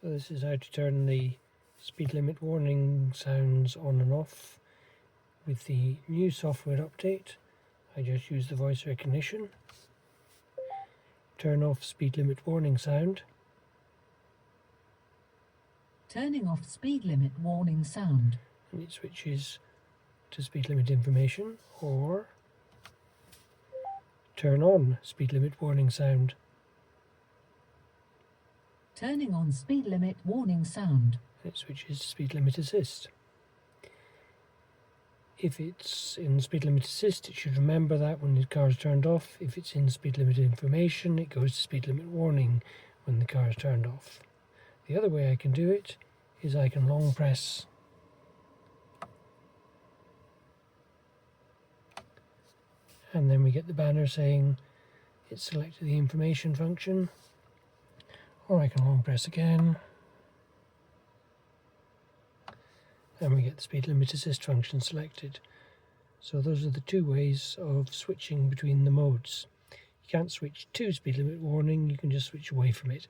So this is how to turn the speed limit warning sounds on and off with the new software update. I just use the voice recognition. Turn off speed limit warning sound. Turning off speed limit warning sound. And it switches to speed limit information, or turn on speed limit warning sound. Turning on speed limit warning sound. It switches to speed limit assist. If it's in speed limit assist, it should remember that when the car is turned off. If it's in speed limit information, it goes to speed limit warning when the car is turned off. The other way I can do it is I can long press and then we get the banner saying it's selected the information function, or I can long press again and we get the speed limit assist function selected. So those are the two ways of switching between the modes. You can't switch to speed limit warning, you can just switch away from it.